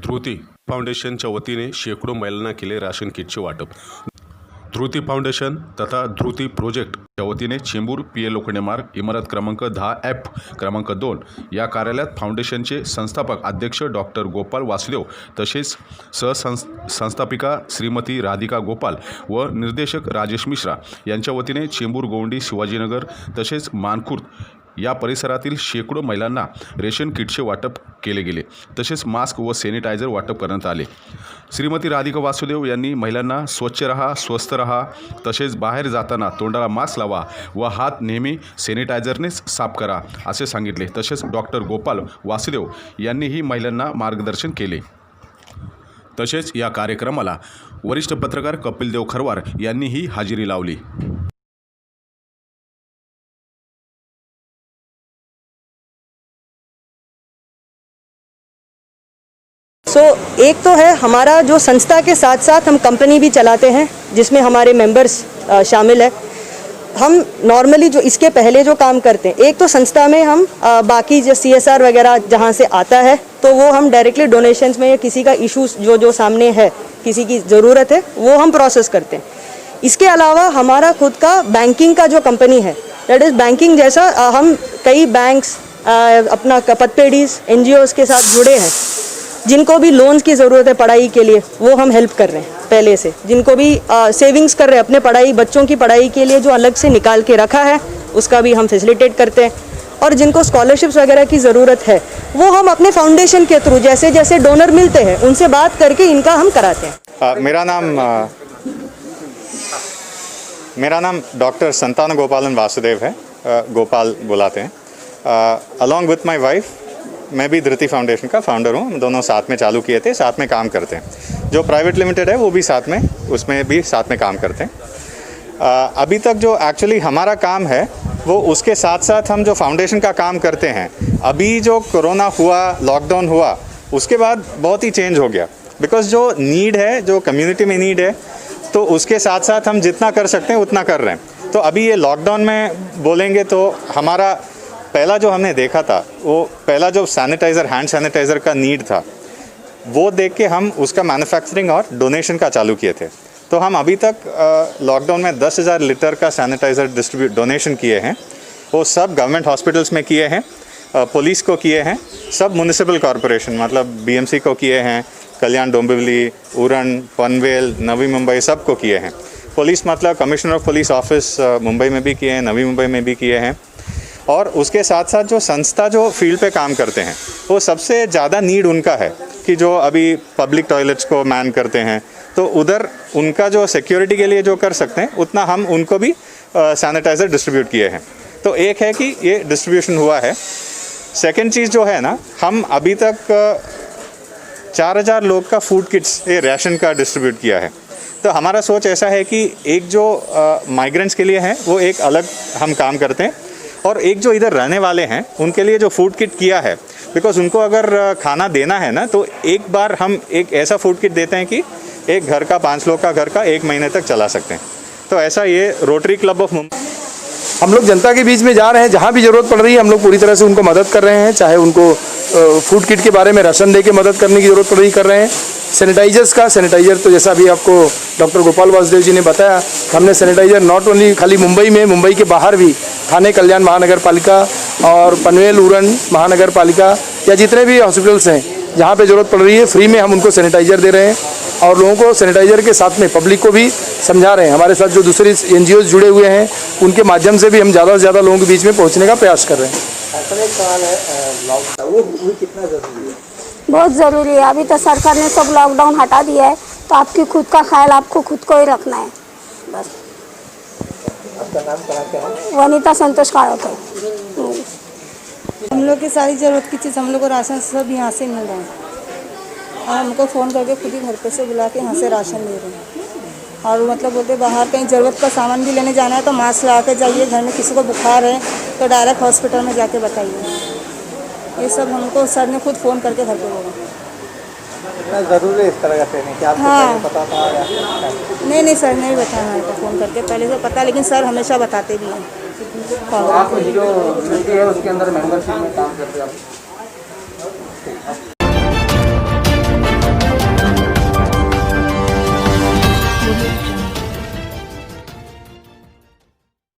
धृती फाउंडेशनच्या वतीने शेकडो महिलांना केले राशन किटचे वाटप। धृती फाउंडेशन तथा धृती प्रोजेक्टच्या वतीने चेंबूर PA लोखंडे मार्ग इमारत क्रमांक 10F क्रमांक 2 या कार्यालयात फाउंडेशनचे संस्थापक अध्यक्ष डॉक्टर गोपाल वासुदेव तसेच संस्थापिका श्रीमती राधिका गोपाल व निर्देशक राजेश मिश्रा यांच्या वतीने चेंबूर गोवंडी शिवाजीनगर तसेच मानखुर्द या परिसरातील शेकडो महिलांना रेशन किटचे वाटप केले गेले। तसेच मास्क व सॅनिटायझर वाटप करण्यात आले। श्रीमती राधिका वासुदेव यांनी महिलांना स्वच्छ रहा, स्वस्थ रहा, तसेच बाहेर जाताना तोंडाला मास्क लावा व हात नेहमी सॅनिटायझरनेच साफ करा असे सांगितले। तसेच डॉक्टर गोपाल वासुदेव यांनीही महिलांना मार्गदर्शन केले। तसेच या कार्यक्रमाला वरिष्ठ पत्रकार कपिल देव खरवार यांनीही हजेरी लावली। एक तो है हमारा जो संस्था के साथ साथ हम कंपनी भी चलाते हैं जिसमें हमारे मेंबर्स शामिल है। हम नॉर्मली जो इसके पहले जो काम करते हैं, एक तो संस्था में हम बाकी जो CSR वगैरह जहाँ से आता है तो वो हम डायरेक्टली डोनेशंस में या किसी का इशूज़ जो सामने है, किसी की ज़रूरत है, वो हम प्रोसेस करते हैं। इसके अलावा हमारा खुद का बैंकिंग का जो कंपनी है, दैट इज़ बैंकिंग जैसा हम कई बैंक्स अपना पतपेडीज NGOs के साथ जुड़े हैं। जिनको भी लोन्स की ज़रूरत है पढ़ाई के लिए वो हम हेल्प कर रहे हैं पहले से। जिनको भी सेविंग्स कर रहे हैं अपने पढ़ाई बच्चों की पढ़ाई के लिए जो अलग से निकाल के रखा है उसका भी हम फैसिलिटेट करते हैं। और जिनको स्कॉलरशिप्स वगैरह की ज़रूरत है वो हम अपने फाउंडेशन के थ्रू जैसे जैसे डोनर मिलते हैं उनसे बात करके इनका हम कराते हैं। मेरा नाम डॉक्टर संतान गोपालन वासुदेव है, गोपाल बुलाते हैं। अलॉन्ग विथ माई वाइफ मैं भी धृति फाउंडेशन का फाउंडर हूँ। हम दोनों साथ में चालू किए थे, साथ में काम करते हैं। जो प्राइवेट लिमिटेड है वो भी साथ में, उसमें भी साथ में काम करते हैं। अभी तक जो एक्चुअली हमारा काम है वो उसके साथ साथ हम जो फाउंडेशन का काम करते हैं, अभी जो कोरोना हुआ, लॉकडाउन हुआ, उसके बाद बहुत ही चेंज हो गया। बिकॉज जो नीड है, जो कम्युनिटी में नीड है, तो उसके साथ साथ हम जितना कर सकते हैं उतना कर रहे हैं। तो अभी ये लॉकडाउन में बोलेंगे तो हमारा पहला जो हमने देखा था, वो पहला जो सैनिटाइज़र, हैंड सैनिटाइज़र का नीड था, वो देख के हम उसका मैन्युफैक्चरिंग और डोनेशन का चालू किए थे। तो हम अभी तक लॉकडाउन में 10,000 लीटर का सैनिटाइज़र डोनेशन किए हैं। वो सब गवर्नमेंट हॉस्पिटल्स में किए हैं, पुलिस को किए हैं, सब म्युनिसिपल कॉरपोरेशन मतलब BMC को किए हैं, कल्याण डोंबिवली, उरण, पनवेल, नवी मुंबई सबको किए हैं। पुलिस मतलब commissioner of police office Mumbai में भी किए हैं, नवी मुंबई में भी किए हैं। और उसके साथ साथ जो संस्था जो फील्ड पे काम करते हैं वो सबसे ज़्यादा नीड उनका है कि जो अभी पब्लिक टॉयलेट्स को मैन करते हैं, तो उधर उनका जो सिक्योरिटी के लिए जो कर सकते हैं उतना हम उनको भी सैनिटाइज़र डिस्ट्रीब्यूट किए हैं। तो एक है कि ये डिस्ट्रीब्यूशन हुआ है। सेकेंड चीज़ जो है ना, हम अभी तक 4,000 लोग का फूड किट्स, ये राशन का डिस्ट्रीब्यूट किया है। तो हमारा सोच ऐसा है कि एक जो माइग्रेंट्स के लिए है वो एक अलग हम काम करते हैं, और एक जो इधर रहने वाले हैं उनके लिए जो फूड किट किया है, बिकॉज उनको अगर खाना देना है ना, तो एक बार हम एक ऐसा फूड किट देते हैं कि एक घर का 5 लोग का घर का 1 महीने तक चला सकते हैं। तो ऐसा ये रोटरी क्लब ऑफ मुंबई, हम लोग जनता के बीच में जा रहे हैं। जहाँ भी ज़रूरत पड़ रही है हम लोग पूरी तरह से उनको मदद कर रहे हैं। चाहे उनको फूड किट के बारे में राशन दे के मदद करने की ज़रूरत पड़ रही कर रहे हैं। सैनिटाइज़र तो जैसा अभी आपको डॉक्टर गोपाल वासुदेव जी ने बताया, हमने सैनिटाइज़र नॉट ओनली खाली मुंबई में, मुंबई के बाहर भी थाने कल्याण महानगर पालिका और पनवेल उरण महानगर पालिका या जितने भी हॉस्पिटल्स हैं जहाँ पे ज़रूरत पड़ रही है, फ्री में हम उनको सैनिटाइज़र दे रहे हैं। और लोगों को सैनिटाइज़र के साथ में पब्लिक को भी समझा रहे हैं। हमारे साथ जो दूसरी NGOs जुड़े हुए हैं उनके माध्यम से भी हम ज़्यादा से ज़्यादा लोगों के बीच में पहुँचने का प्रयास कर रहे हैं। एक सवाल है, वो कितना ज़रूरी है? बहुत ज़रूरी है। अभी तो सरकार ने सब लॉकडाउन हटा दिया है, तो आपकी खुद का ख्याल आपको खुद को ही रखना है बस। आपका नाम क्या है? वनिता संतोष काड़ोकर। हम लोग की सारी ज़रूरत की चीज़, हम लोग को राशन सब यहाँ से मिल रहा है। और हमको फ़ोन करके खुद ही घर पे से बुला के यहाँ से राशन ले रहे हैं। और मतलब बोलते बाहर कहीं ज़रूरत का सामान भी लेने जाना है तो मास्क लगा के जाइए। घर में किसी को बुखार है तो डायरेक्ट हॉस्पिटल में जाके बताइए। ये सब हमको सर ने खुद फ़ोन करके घर पे बोला। इतना ज़रूरी है इस तरह का ट्रेनिंग? क्या आपको हाँ, पता था? नहीं सर ने भी बताया हमारे को फ़ोन करके, पहले से पता, लेकिन सर हमेशा बताते भी हैं। तो आप जो है उसके अंदर मेंबरशिप में काम करते हैं आप?